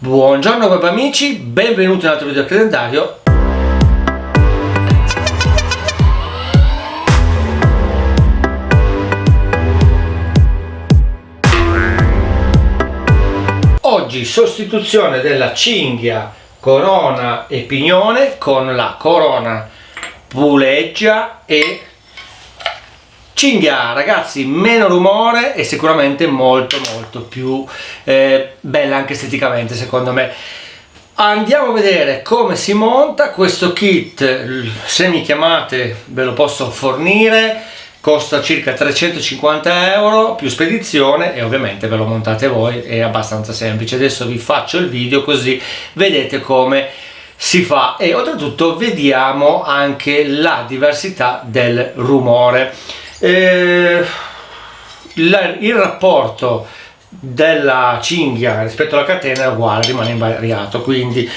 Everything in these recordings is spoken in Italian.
Buongiorno web amici, benvenuti in un altro video del calendario. Oggi sostituzione della cinghia Corona e Pignone con la Corona Puleggia e cinghia, ragazzi, meno rumore e sicuramente molto più bella anche esteticamente, secondo me. Andiamo a vedere come si monta questo kit. Se mi chiamate ve lo posso fornire, costa circa 350 euro più spedizione e ovviamente ve lo montate voi, è abbastanza semplice. Adesso vi faccio il video così vedete come si fa e oltretutto vediamo anche la diversità del rumore. Il rapporto della cinghia rispetto alla catena è uguale, rimane invariato, quindi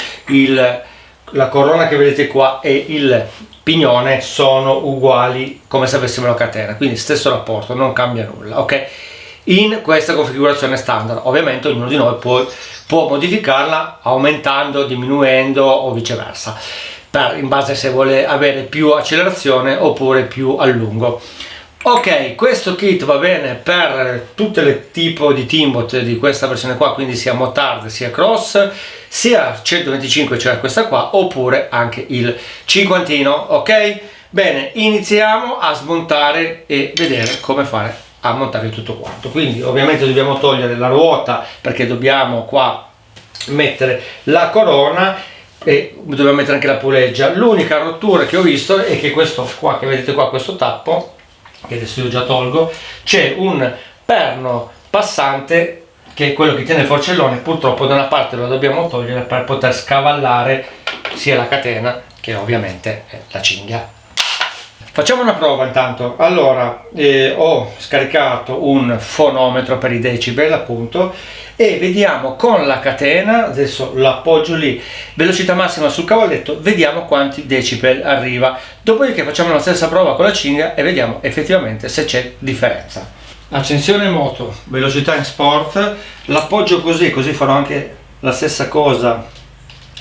la corona che vedete qua e il pignone sono uguali come se avessimo la catena, quindi stesso rapporto, non cambia nulla, ok? In questa configurazione standard ovviamente ognuno di noi può modificarla aumentando, diminuendo o viceversa, in base se vuole avere più accelerazione oppure più allungo. Ok, questo kit va bene per tutte le tipo di Timbot di questa versione qua, quindi sia motard sia cross, sia 125, cioè questa qua, oppure anche il cinquantino. Ok, bene, iniziamo a smontare e vedere come fare a montare tutto quanto. Quindi ovviamente dobbiamo togliere la ruota perché dobbiamo qua mettere la corona e dobbiamo mettere anche la puleggia. L'unica rottura che ho visto è che questo qua che vedete qua, questo tappo, che adesso io già tolgo, c'è un perno passante che è quello che tiene il forcellone, purtroppo da una parte lo dobbiamo togliere per poter scavallare sia la catena che ovviamente la cinghia. Facciamo una prova intanto. Allora ho scaricato un fonometro per i decibel appunto e vediamo con la catena, adesso l'appoggio lì, velocità massima sul cavalletto, vediamo quanti decibel arriva, dopodiché facciamo la stessa prova con la cinghia e vediamo effettivamente se c'è differenza. Accensione moto, velocità in sport, l'appoggio così farò anche la stessa cosa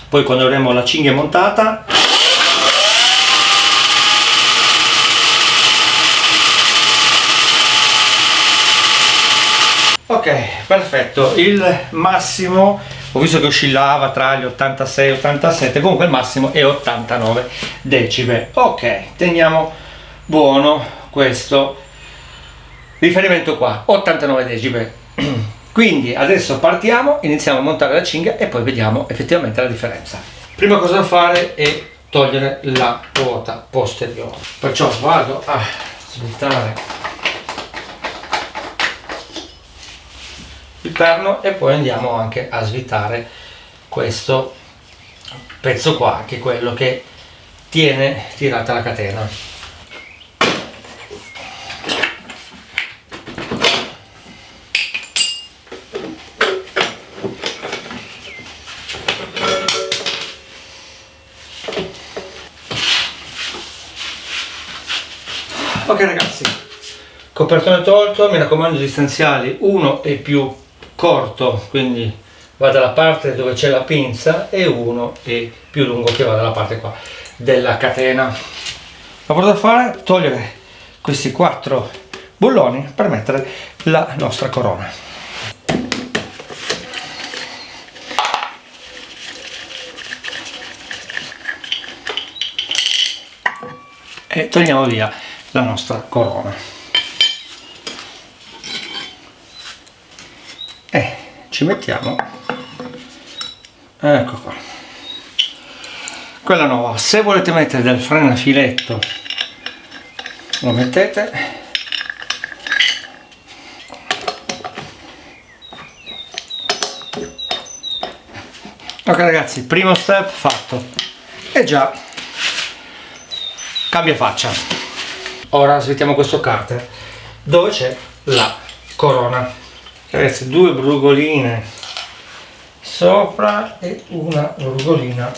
poi quando avremo la cinghia montata. Ok, perfetto. Il massimo ho visto che oscillava tra gli 86 e 87, comunque il massimo è 89 decibel. Ok, teniamo buono questo riferimento qua, 89 decibel. Quindi adesso partiamo, iniziamo a montare la cinghia e poi vediamo effettivamente la differenza. Prima cosa da fare è togliere la ruota posteriore, perciò vado a svitare il perno e poi andiamo anche a svitare questo pezzo qua, che è quello che tiene tirata la catena. Ok ragazzi, copertone tolto, mi raccomando distanziali 1 e più corto, quindi va dalla parte dove c'è la pinza, e 1 è più lungo che va dalla parte qua della catena. Lavoro da fare, togliere questi 4 bulloni per mettere la nostra corona. E togliamo via la nostra corona. Ci mettiamo, ecco qua, quella nuova. Se volete mettere del freno a filetto lo mettete, ok ragazzi, primo step fatto e già cambia faccia. Ora svitiamo questo carter dove c'è la corona. Ragazzi, 2 brugoline sopra e una brugolina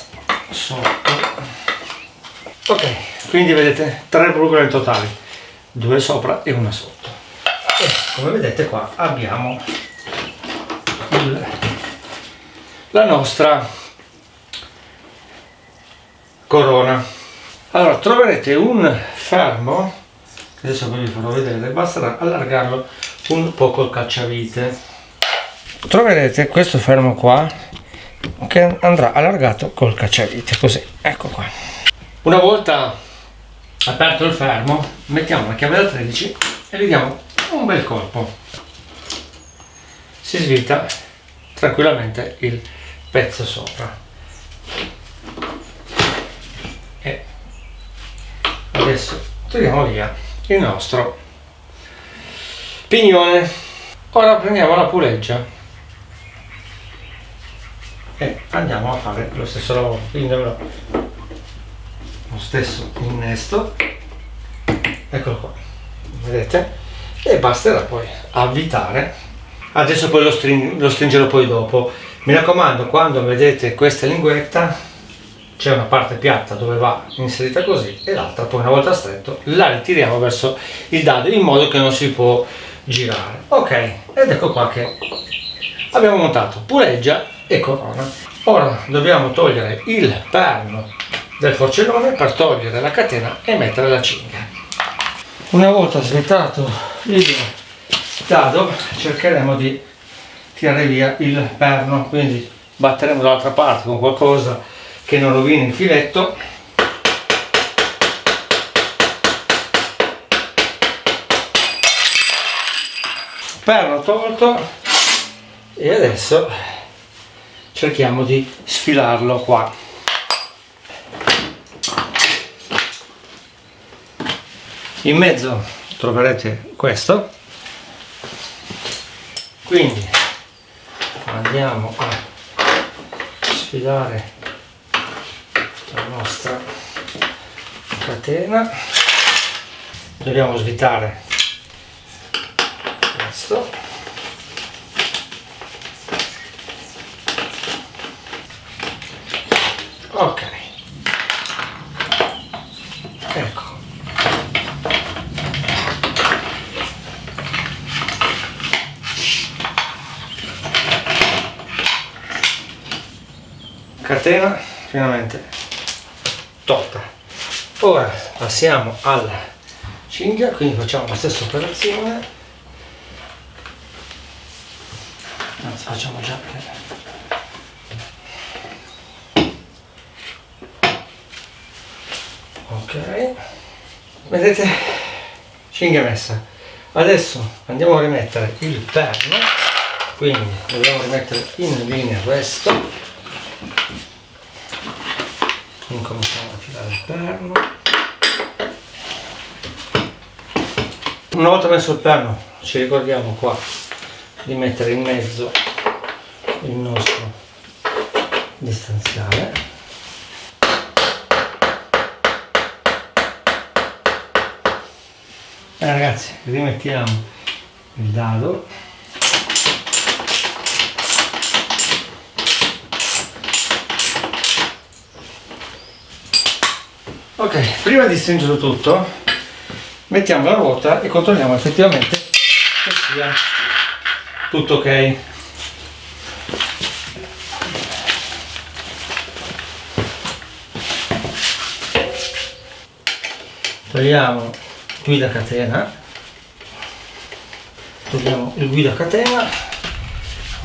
sotto. Ok, quindi vedete 3 brugole in totale, 2 sopra e una sotto. E come vedete qua abbiamo la nostra corona. Allora troverete un fermo, che adesso vi farò vedere, basterà allargarlo un po' col cacciavite. Troverete questo fermo qua che andrà allargato col cacciavite, così, ecco qua. Una volta aperto il fermo, mettiamo la chiave da 13 e gli diamo un bel colpo. Si svita tranquillamente il pezzo sopra. E adesso togliamo via il nostro pignone. Ora prendiamo la puleggia e andiamo a fare lo stesso lavoro, quindi lo stesso innesto, eccolo qua, vedete, e basterà poi avvitare. Adesso poi lo stringerò poi dopo. Mi raccomando, quando vedete questa linguetta c'è una parte piatta dove va inserita così e l'altra poi, una volta stretto, la ritiriamo verso il dado in modo che non si può girare. Ok, ed ecco qua che abbiamo montato puleggia e corona. Ora dobbiamo togliere il perno del forcellone per togliere la catena e mettere la cinghia. Una volta svitato il dado cercheremo di tirare via il perno, quindi batteremo dall'altra parte con qualcosa che non rovini il filetto. Perno tolto, e adesso cerchiamo di sfilarlo qua. In mezzo troverete questo, quindi andiamo a sfilare la nostra catena. Dobbiamo svitare questo, ok, ecco. Catena finalmente tolta. Ora passiamo alla cinghia, quindi facciamo la stessa operazione, anzi facciamo già ok, vedete, cinghia messa. Adesso andiamo a rimettere il perno, quindi dobbiamo rimettere in linea questo. Incominciamo a tirare il perno. Una volta messo il perno ci ricordiamo qua di mettere in mezzo il nostro distanziale. Ragazzi, rimettiamo il dado. Ok, prima di stringerlo tutto, mettiamo la ruota e controlliamo effettivamente che sia tutto ok. Togliamo guida catena, togliamo il guida catena,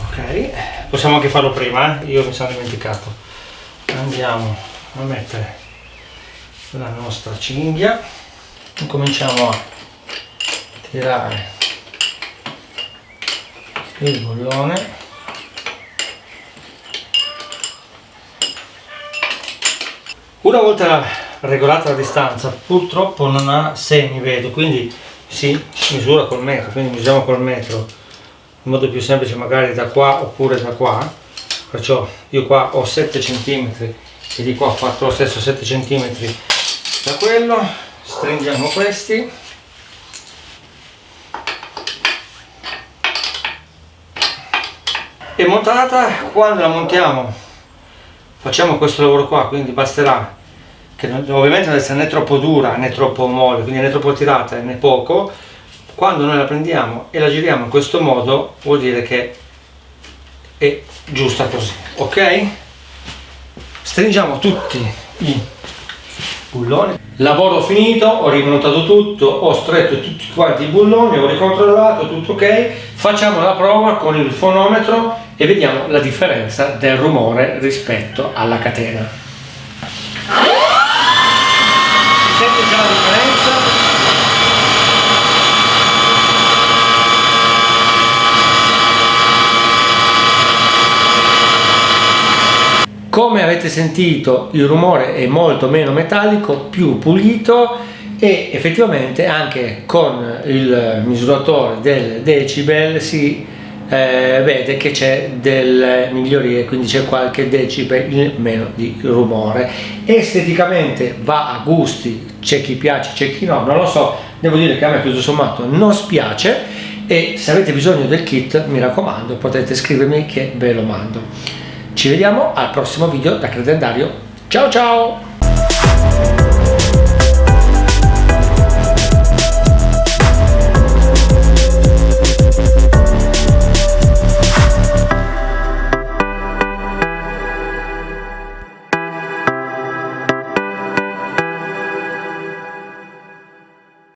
ok, possiamo anche farlo prima, io mi sono dimenticato. Andiamo a mettere la nostra cinghia, cominciamo a tirare il bullone, una volta regolata la distanza. Purtroppo non ha segni, vedo, quindi si misura col metro, quindi misuriamo col metro in modo più semplice, magari da qua oppure da qua. Perciò io qua ho 7 cm e di qua ho fatto lo stesso 7 cm da quello. Stringiamo questi, e montata. Quando la montiamo facciamo questo lavoro qua, quindi basterà che ovviamente non deve essere né troppo dura né troppo molle, quindi né troppo tirata né poco. Quando noi la prendiamo e la giriamo in questo modo vuol dire che è giusta così, ok? Stringiamo tutti i bulloni. Lavoro finito, ho rimontato tutto, ho stretto tutti quanti i bulloni, ho ricontrollato tutto ok. Facciamo la prova con il fonometro e vediamo la differenza del rumore rispetto alla catena. Si sente già la differenza? Come avete sentito, il rumore è molto meno metallico, più pulito, e effettivamente anche con il misuratore del decibel si vede che c'è delle migliorie, quindi c'è qualche decibel in meno di rumore. Esteticamente va a gusti, c'è chi piace, c'è chi no, non lo so, devo dire che a me tutto sommato non spiace, e se avete bisogno del kit, mi raccomando, potete scrivermi che ve lo mando. Ci vediamo al prossimo video da Credendario. Ciao ciao!